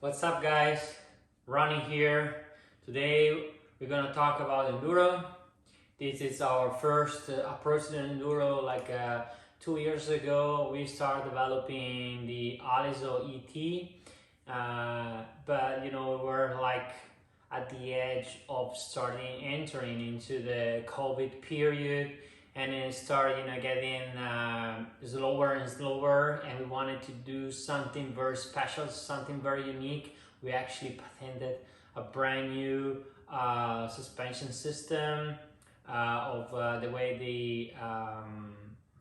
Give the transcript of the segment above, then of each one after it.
What's up, guys? Ronnie here. Today we're gonna talk about Enduro. This is our first approach to Enduro. 2 years ago, we started developing the Alizo ET, but we're like at the edge of entering into the COVID period, and it started getting slower and slower, and we wanted to do something very special, something very unique. We actually patented a brand new suspension system of the way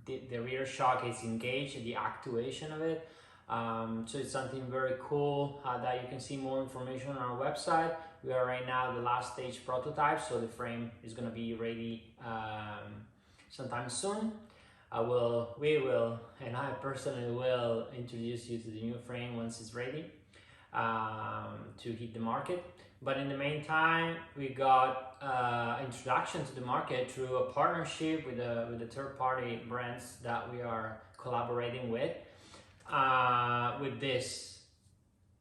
the rear shock is engaged, the actuation of it. So it's something very cool that you can see more information on our website. We are right now the last stage prototype, so the frame is going to be ready sometime soon. We will, and I personally will introduce you to the new frame once it's ready to hit the market. But in the meantime, we got introduction to the market through a partnership with the third-party brands that we are collaborating with this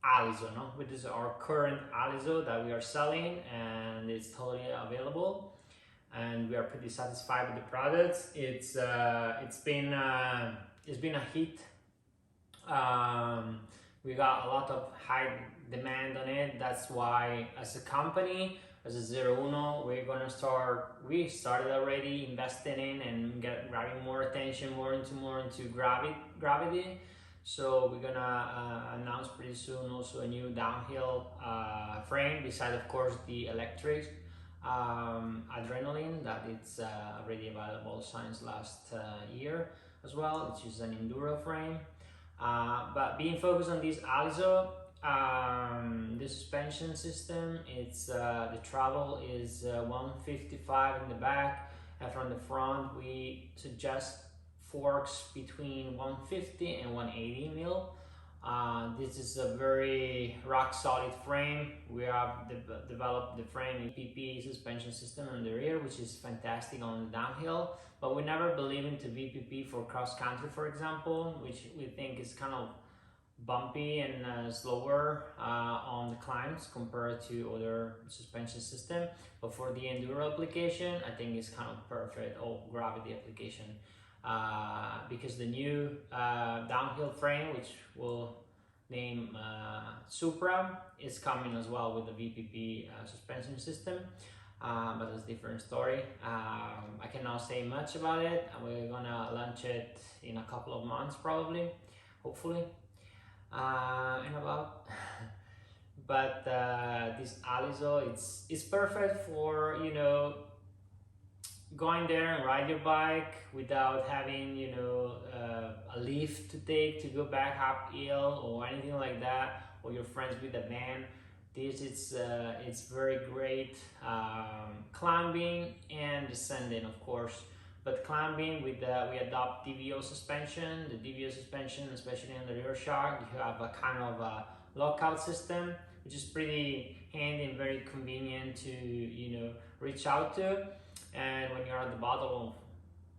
Alizo, no? With this our current Alizo that we are selling, and it's totally available, and we are pretty satisfied with the products. It's been a hit. We got a lot of high demand on it. That's why, as a company, as a Zero Uno, we started already investing in and grabbing more attention, more into gravity. So we're gonna announce pretty soon also a new downhill frame, besides of course the electric adrenaline that it's already available since last year as well, which is an Enduro frame. But being focused on this Alizo, the suspension system, it's the travel is 155 in the back, and from the front we suggest forks between 150 and 180 mil. This is a very rock solid frame. We have developed the frame VPP suspension system on the rear, which is fantastic on the downhill, but we never believe into VPP for cross country, for example, which we think is kind of bumpy and slower on the climbs compared to other suspension system. But for the Enduro application, I think it's kind of perfect, or gravity application. Because the new downhill frame, which we'll name Supra, is coming as well with the VPP suspension system, but it's a different story. I cannot say much about it. We're gonna launch it in a couple of months probably, hopefully, and about. But this Alizo, it's perfect for going there and ride your bike without having a lift to take to go back uphill or anything like that, or your friends with a van. This it's very great climbing and descending, of course. But climbing, we adopt DVO suspension. The DVO suspension, especially on the rear shock, you have a kind of a lockout system, which is pretty handy and very convenient to reach out to. And when you're at the bottom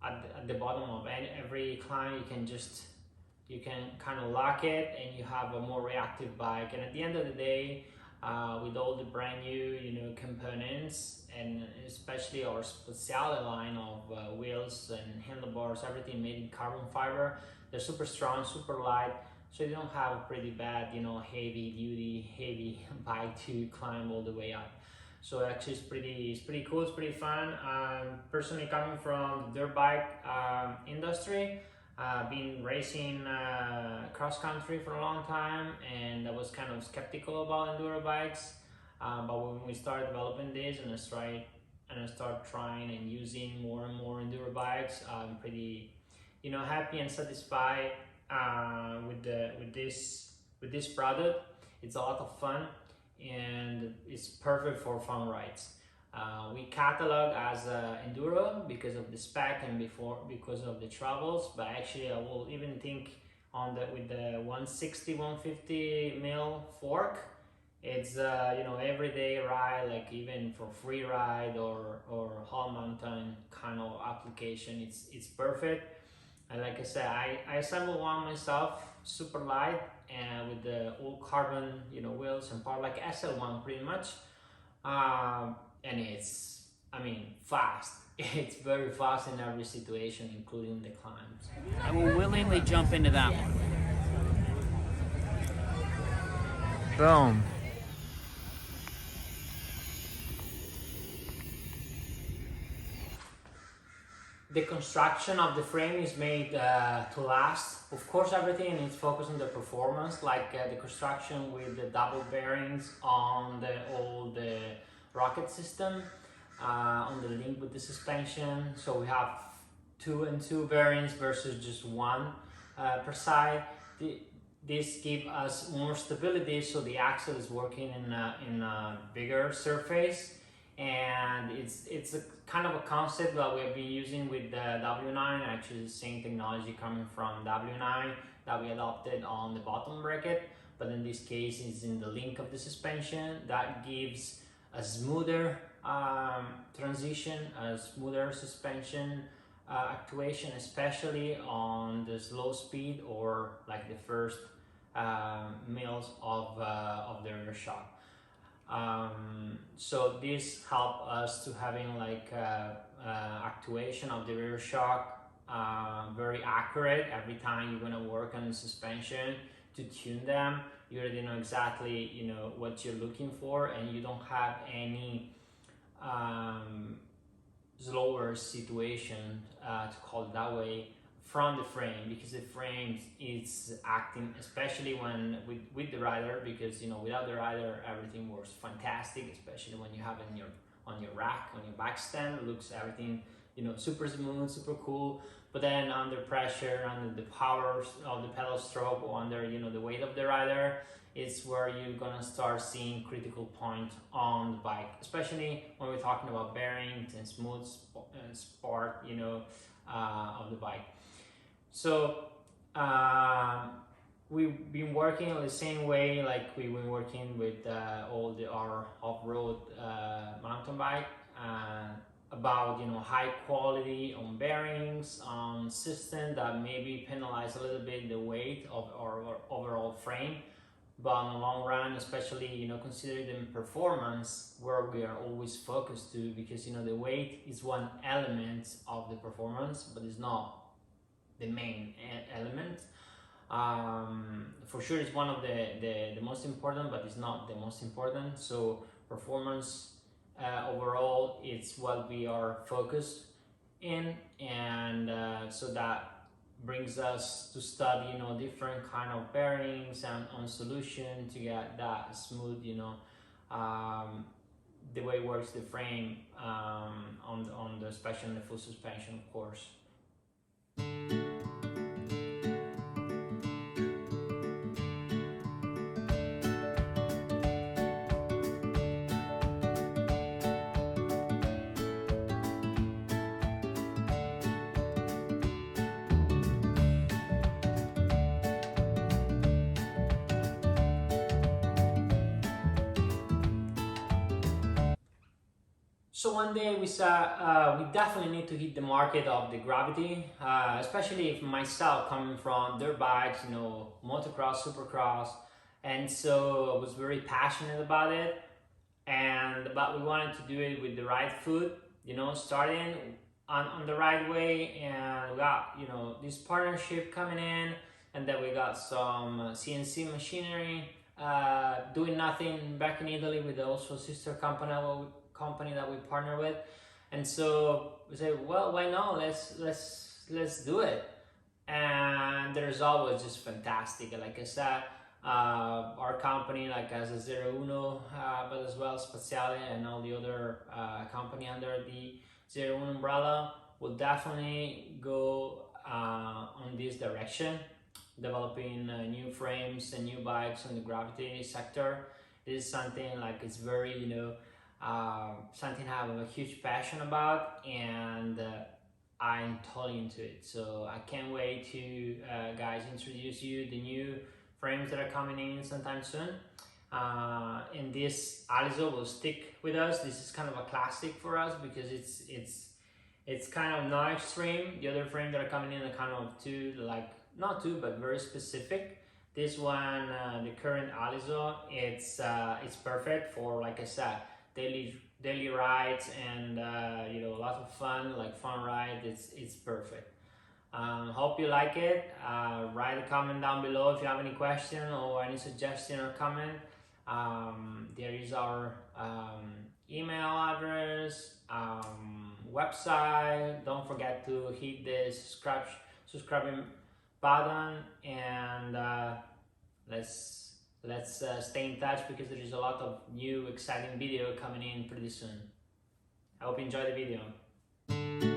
of every climb, you can kind of lock it, and you have a more reactive bike. And at the end of the day, with all the brand new components, and especially our Speciale line of wheels and handlebars, everything made in carbon fiber, they're super strong, super light, so you don't have a pretty bad heavy bike to climb all the way up. So actually it's pretty cool, it's pretty fun. Personally, coming from the dirt bike industry, been racing cross country for a long time, and I was kind of skeptical about Enduro bikes. But when we started developing this and I started trying and using more and more Enduro bikes, I'm pretty happy and satisfied with this product. It's a lot of fun, and it's perfect for fun rides. We catalog as Enduro because of the spec and because of the travels, but actually I will even think with the 160-150 mil fork, it's everyday ride, like even for free ride or whole mountain kind of application. It's perfect. And like I said, I assembled one myself super light, and with the all carbon, you know, wheels and power like SL1 pretty much. And it's, I mean, fast. It's very fast in every situation, including the climbs. I will willingly jump into that one. Boom. The construction of the frame is made to last. Of course, everything is focused on the performance, like the construction with the double bearings on the rocket system, on the link with the suspension. So we have 2 and 2 bearings versus just one per side. This gives us more stability, so the axle is working in a bigger surface, and it's a kind of a concept that we have been using with the W9, actually the same technology coming from W9 that we adopted on the bottom bracket, but in this case it's in the link of the suspension that gives a smoother transition, a smoother suspension actuation, especially on the slow speed or like the first mils of the rear shock. So this helped us to having like actuation of the rear shock very accurate every time you're gonna work on the suspension to tune them. You already know exactly, you know, what you're looking for, and you don't have any slower situation, to call it that way, from the frame, because the frame is acting, especially when with the rider, because you know without the rider everything works fantastic, especially when you have it in your on your rack, on your back stand, it looks everything, you know, super smooth, super cool. But then under pressure, under the power of the pedal stroke, or under, you know, the weight of the rider, it's where you're gonna start seeing critical point on the bike, especially when we're talking about bearings and smooth sport, you know, of the bike. So we've been working the same way like we've been working with all our off-road mountain bike, about, you know, high quality on bearings, on system that maybe penalize a little bit the weight of our overall frame, but in the long run, especially, you know, considering the performance, where we are always focused to, because you know the weight is one element of the performance, but it's not the main element. For sure it's one of the most important, but it's not the most important. So performance overall, it's what we are focused in, and so that brings us to study, you know, different kind of bearings and on solution to get that smooth, you know, the way it works the frame, on the especially on the full suspension, of course. So one day we saw we definitely need to hit the market of the gravity, especially if myself coming from dirt bikes, you know, motocross, supercross, and so I was very passionate about it, but we wanted to do it with the right foot, you know, starting on the right way, and we got, you know, this partnership coming in, and then we got some CNC machinery, doing nothing back in Italy with also sister company that we partner with, and so we say, well, why not? Let's do it. And the result was just fantastic. Like I said, our company, like as a Zero Uno, but as well Spaziale and all the other company under the Zero Uno umbrella, will definitely go on this direction, developing new frames and new bikes on the gravity sector. This is something like it's very, you know, something I have a huge passion about, and I'm totally into it. So I can't wait to guys introduce you the new frames that are coming in sometime soon. And this Alizo will stick with us. This is kind of a classic for us because it's kind of no extreme. The other frames that are coming in are kind of too like not too, but very specific. This one, the current Alizo, it's perfect for, like I said, daily rides and lots of fun ride. It's perfect. Hope you like it. Write a comment down below if you have any question or any suggestion or comment. There is our email address, website. Don't forget to hit the subscribing button, and let's stay in touch because there is a lot of new exciting video coming in pretty soon. I hope you enjoy the video.